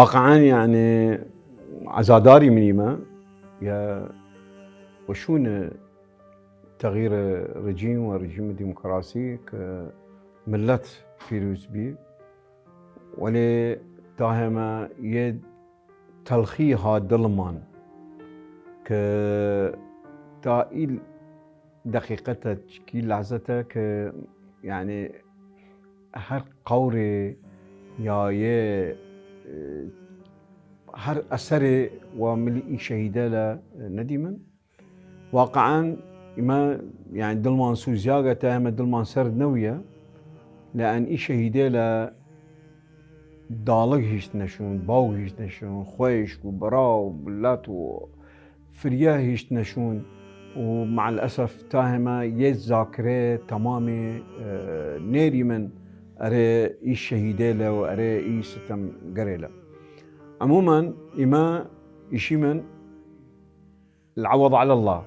واقعا يعني عزاداري من يما يا وشون تغيير رجيم ورجيم ديمقراطي كملت فيروز بي ولي تاهما يد تلخيها دلمان ك تائل دقيقتها كي لحظتها ك يعني هر قوري يا هر أثر وملئ شهيدة لا ندما واقعا ما يعني دلمان سوزياغا تاهمة دلمان سرد نوية لأن إي شهيدة لا دالغ هيش نشون باو هيش نشون خويش وبراو بلات وفريا هيش نشون ومع الأسف تاهمة يذاكرة تمامي نيري من أري إي شهيدة لا وأري إي ستم قريلا عموما إما إشي من العوض على الله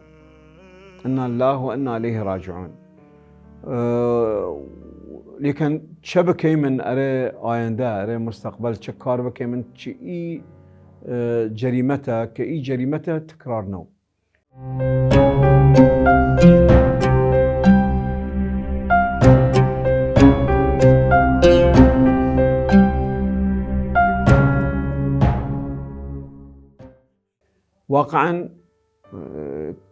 إنا الله وإنا إليه راجعون. لكن شبكة من أري آيندا أري مستقبل شكار بكي من شيء جريمتها كأي جريمتها تكرار نو. واقعا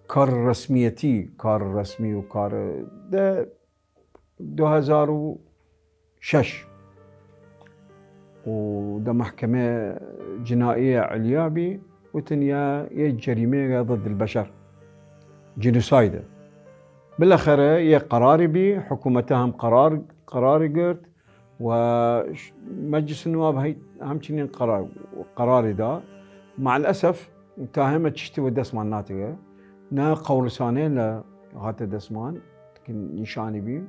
كار رسميتي كار رسمي وكار ده 2006 وده محكمة جنائية عليا بي وتنيا جريمة ضد البشر جينوسايد بالاخره يا قراري بي حكومتهم قراري قرت ومجلس النواب هي هم كنين قراري دا مع الاسف تاهمة تشتي ودسمان ناتجه نا قورسانين لا هات دسمان كن نشاني بي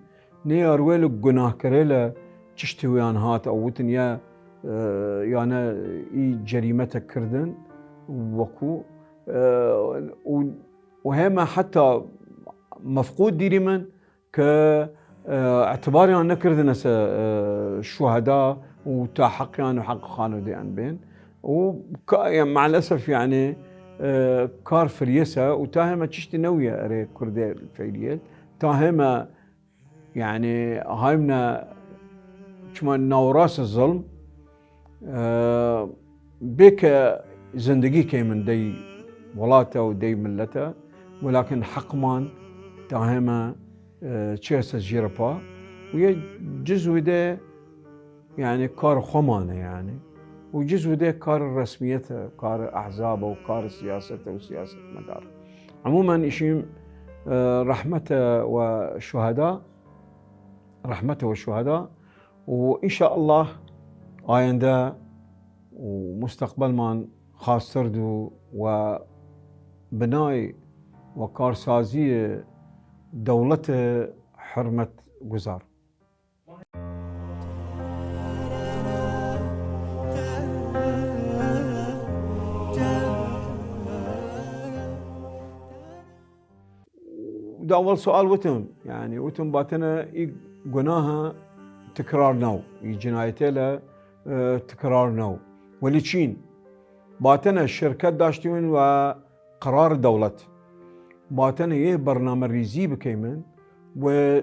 ني ارويل جناه كريلا تشتي ويان هات او وتنيا يعني اي جريمته كردن وكو وهما حتى مفقود ديري من كاعتباري أن كردن الشهداء وتحق يعني وحق خانو دي أن بين ومع الأسف يعني كار فريسة وتاهمة تشتي نوية أري كردي الفعلية تاهمة يعني هايمنا كما نوراس الظلم بك زندگی که من دی ولاته و دی ملته ولكن حقمان تاهمه چهس جيربا ويا جزء ده يعني كار خمانه يعني وجزء ده كار رسميته كار احزابه وكار سياسته وسياسه مدار عموما اشي رحمته وشهداء وان شاء الله آينده ومستقبل مان خاص سردو وبناي وكارسازي دولة حرمة جزار. ده أول سؤال وتم يعني وتم باتنا جناها تكرار نو جنايته له تكرار نو وليشين باتنا الشركات داشتين وقرار دولة باتنا يه برنامج ريزي بكيمن و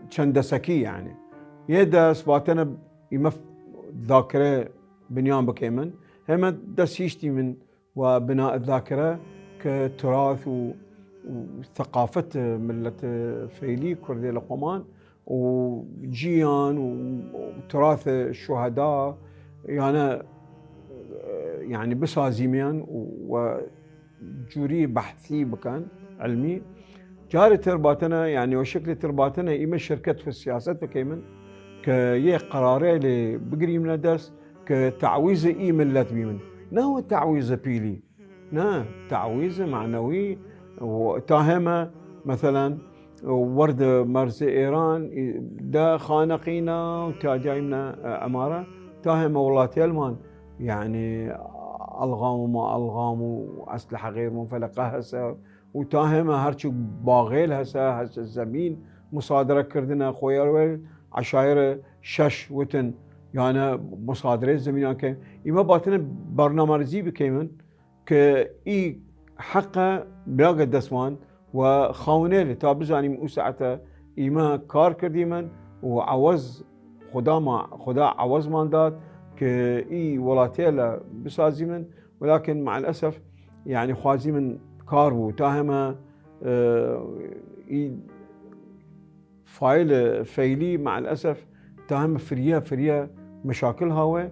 چندسكي يعني يدس باتنا يمف ذاكرة بنيان بكيمن هم دس يشتي من وبناء الذاكرة كتراث وثقافة ملة فيلي كردي القمان وجيان وتراث الشهداء يعني بسازيميان وجوري بحثي بكان علمي جاري ترباتنا يعني وشكل ترباتنا إما شركات في السياسة بكيمن كيه قراري اللي بقري من درس كتعويز إي ملت بيمن نهو تعويز بيلي نا تعويز معنوي وتاهمة مثلا ورد مرز إيران دا خانقينا وتاجايمنا عمارة تاهم ولات يلمان يعني ألغام وما ألغام وأسلحة غير منفلقة هسه وتاهم هرشي باغيل هسه الزمين مصادرة كردنا خويا عشاير شش وتن يعني مصادره زمینان که ایما باتنه برنامه‌ریزی بکیمن که ای حقه بلاغ دستمان و خاونه لی تا بزنیم او ساعته ایما کار کردیمن و عوض خدا عوض من داد که ای ولاتی لا بسازیمن، ولكن مع الاسف يعني خوازي من كار بو تاهمه فايل فيلي مع الاسف تاهم فريا مشاكل هاوي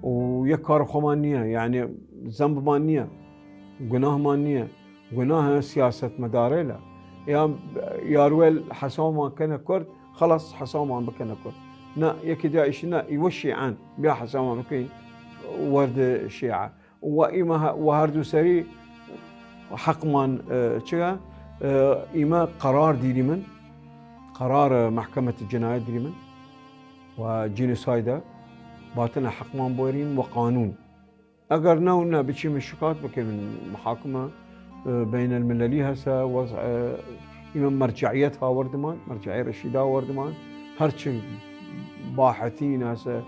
ويكار خمانية يعني ذنب مانية جناه مانية جناه سياسة مداري لا يا رويل حسام كان كرد خلاص حسام بكنا كرد نا يكدا إيشنا يوشي عن بيا حسام بكين ورد الشيعة وإما وهردو سري حق من شيء إما قرار ديري من قرار محكمة الجنايات ديري من وجينوسايدا باتنا حق من بورين وقانون اگر نه بشي مشكات بكي من محاكمة بين المللي هسه وضع إما مرجعيتها وردمان مرجعية رشيدة وردمان هرشي باحثين هسه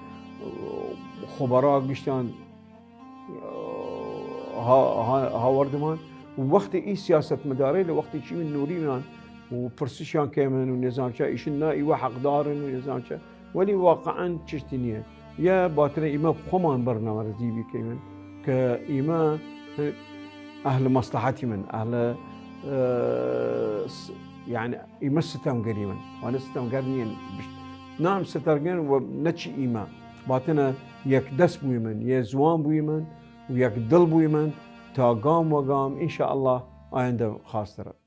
خبراء قشتان ها وردمان ووقت اي سياسة مداري لوقت شي من نوري من وبرسيشان كيمن ونظام شا ايشنا ايوا حقدارن ونظام شا ولي واقعا تشتنيه يا باتنا إما خمان برنامج رزيبي كيمن كإما أهل مصلحتي من أهل يعني إما ستام قريبا وأنا ستام قرنين نعم سترجن ونتشي إما باتنا يك دس بويمن يزوان بويمن ويك دل بويمن تا قام وقام إن شاء الله عنده خاصة